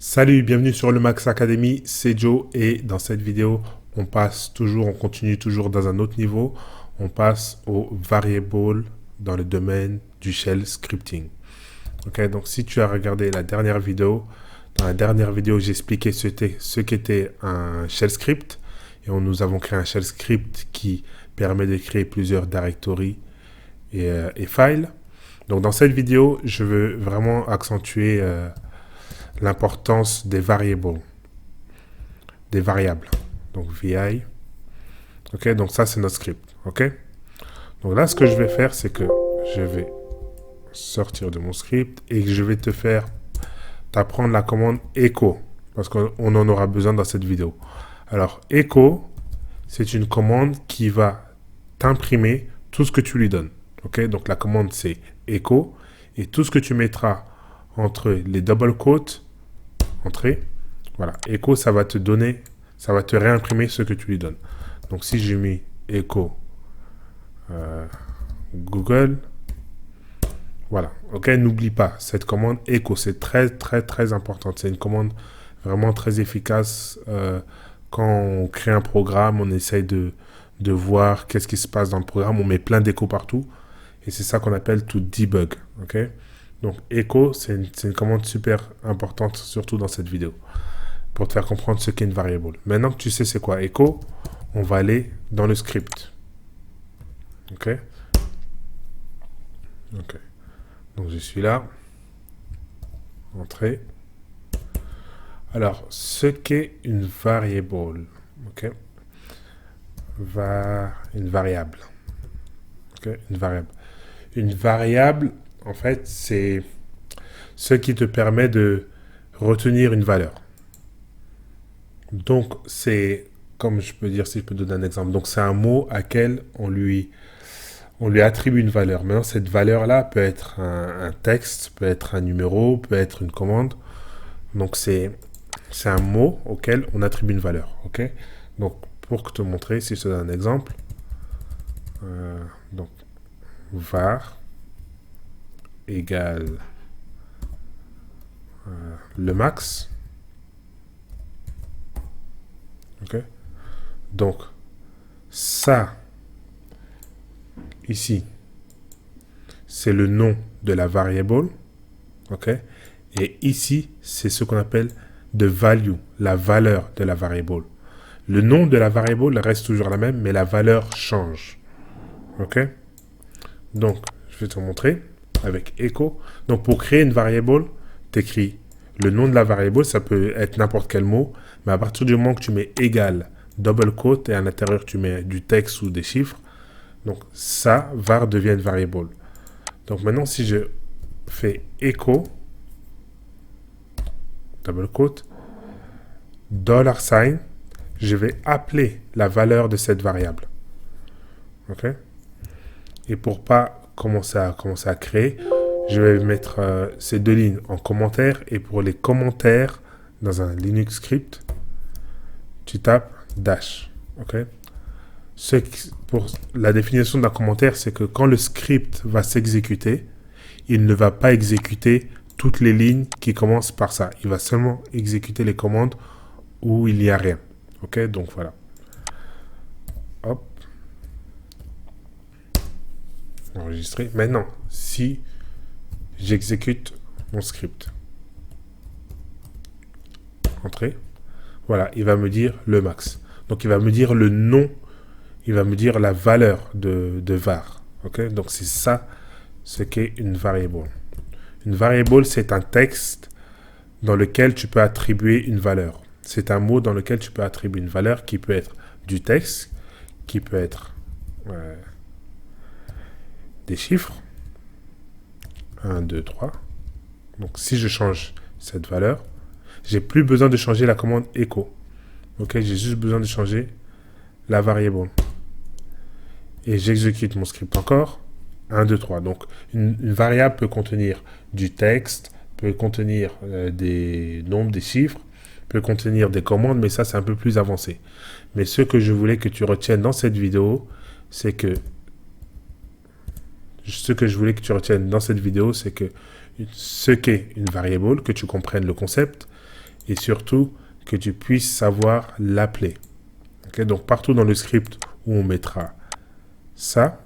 Salut, bienvenue sur le Max Academy, c'est Joe et dans cette vidéo, on continue toujours dans un autre niveau. On passe au variable dans le domaine du shell scripting. Ok, donc si tu as regardé la dernière vidéo, dans la dernière vidéo, j'ai expliqué ce qu'était un shell script et nous avons créé un shell script qui permet de créer plusieurs directories et files. Donc dans cette vidéo, je veux vraiment accentuer l'importance des variables. Donc VI. Ok, donc ça c'est notre script. Ok. Donc là, ce que je vais faire, c'est que je vais sortir de mon script et je vais te faire t'apprendre la commande echo parce qu'on en aura besoin dans cette vidéo. Alors echo, c'est une commande qui va t'imprimer tout ce que tu lui donnes. Ok, donc la commande c'est echo et tout ce que tu mettras entre les double quotes, entrée, voilà, echo, ça va te donner, ça va te réimprimer ce que tu lui donnes. Donc si j'ai mis echo Google, voilà, ok, n'oublie pas, cette commande echo, c'est très importante. C'est une commande vraiment très efficace. Quand on crée un programme, on essaye de voir qu'est-ce qui se passe dans le programme, on met plein d'échos partout, et c'est ça qu'on appelle to debug, ok. Donc echo, c'est une commande super importante, surtout dans cette vidéo, pour te faire comprendre ce qu'est une variable. Maintenant que tu sais c'est quoi echo, on va aller dans le script. Ok. Ok. Donc je suis là. Entrée. Alors, ce qu'est une variable. Ok. Une variable. Ok. Une variable. Une variable, en fait, c'est ce qui te permet de retenir une valeur. Donc, c'est, comme je peux dire, si je peux donner un exemple, donc c'est un mot à quel on lui attribue une valeur. Maintenant, cette valeur-là peut être un texte, peut être un numéro, peut être une commande. Donc, c'est un mot auquel on attribue une valeur. Ok. Donc, pour te montrer, si je te donne un exemple, donc var égale le max. Ok. Donc, ça, ici, c'est le nom de la variable. Ok. Et ici, c'est ce qu'on appelle the value, la valeur de la variable. Le nom de la variable reste toujours la même, mais la valeur change. Ok. Donc, je vais te montrer avec echo. Donc, pour créer une variable, tu écris le nom de la variable, ça peut être n'importe quel mot, mais à partir du moment que tu mets égal, double quote, et à l'intérieur, tu mets du texte ou des chiffres, donc ça, var devient une variable. Donc, maintenant, si je fais echo, double quote, dollar sign, je vais appeler la valeur de cette variable. Ok. Et pour pas commencer à créer, je vais mettre ces deux lignes en commentaire. Et pour les commentaires, dans un Linux script, tu tapes dash. Ok. Pour la définition d'un commentaire, c'est que quand le script va s'exécuter, il ne va pas exécuter toutes les lignes qui commencent par ça. Il va seulement exécuter les commandes où il n'y a rien. Ok, donc voilà. Hop. Enregistrer. Maintenant, si j'exécute mon script, entrée, voilà, il va me dire le max. Donc il va me dire le nom, il va me dire la valeur de var. Ok, donc c'est ça ce qu'est une variable. Une variable, c'est un texte dans lequel tu peux attribuer une valeur. C'est un mot dans lequel tu peux attribuer une valeur qui peut être du texte, qui peut être des chiffres. 1, 2, 3. Donc si je change cette valeur, j'ai plus besoin de changer la commande echo. Ok, j'ai juste besoin de changer la variable. Et j'exécute mon script encore. 1, 2, 3. Donc une variable peut contenir du texte, peut contenir des nombres, des chiffres, peut contenir des commandes, mais ça c'est un peu plus avancé. Mais ce que je voulais que tu retiennes dans cette vidéo, c'est que ce qu'est une variable, que tu comprennes le concept, et surtout que tu puisses savoir l'appeler. Okay? Donc partout dans le script où on mettra ça,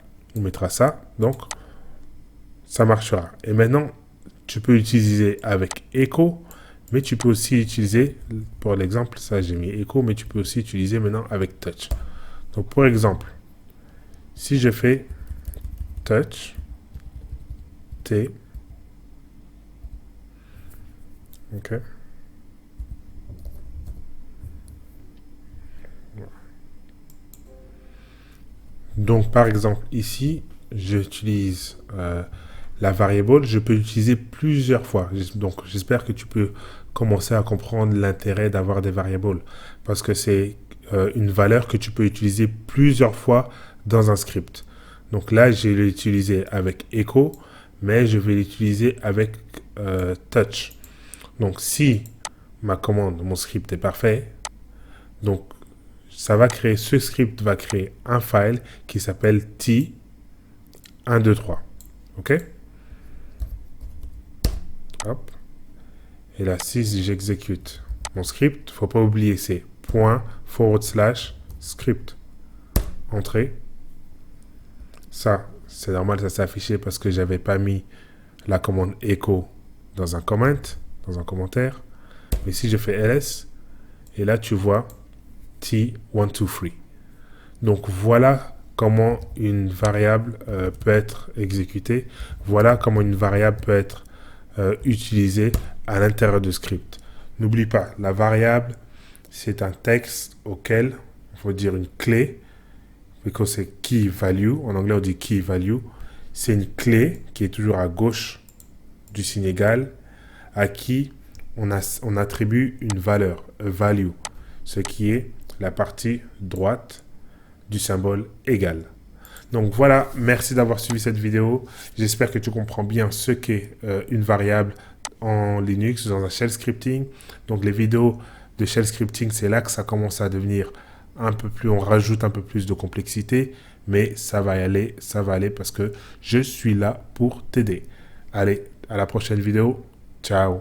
donc ça marchera. Et maintenant, tu peux utiliser avec echo, mais tu peux aussi utiliser, pour l'exemple, ça j'ai mis echo, mais tu peux aussi utiliser maintenant avec touch. Donc pour exemple, si je fais touch, T, ok. Donc par exemple ici, j'utilise la variable, je peux l'utiliser plusieurs fois. Donc j'espère que tu peux commencer à comprendre l'intérêt d'avoir des variables, parce que c'est une valeur que tu peux utiliser plusieurs fois dans un script. Donc là, je l'ai utilisé avec echo, mais je vais l'utiliser avec touch. Donc si ma commande, mon script est parfait, donc ça va créer, ce script va créer un file qui s'appelle T123. OK? Hop. Et là, si j'exécute mon script, il ne faut pas oublier, c'est ./script. Entrée. Ça, c'est normal, ça s'est affiché parce que j'avais pas mis la commande echo dans un commentaire. Mais si je fais ls, et là, tu vois T123. Donc voilà comment une variable peut être exécutée. Voilà comment une variable peut être utilisée à l'intérieur du script. N'oublie pas, la variable, c'est un texte auquel il faut dire une clé, parce que c'est key value. En anglais, on dit key value. C'est une clé qui est toujours à gauche du signe égal, à qui on attribue une valeur, a value, ce qui est la partie droite du symbole égal. Donc voilà, merci d'avoir suivi cette vidéo. J'espère que tu comprends bien ce qu'est une variable en Linux dans un shell scripting. Donc les vidéos de shell scripting, c'est là que ça commence à devenir un peu plus, on rajoute un peu plus de complexité, mais ça va aller parce que je suis là pour t'aider. Allez, à la prochaine vidéo. Ciao.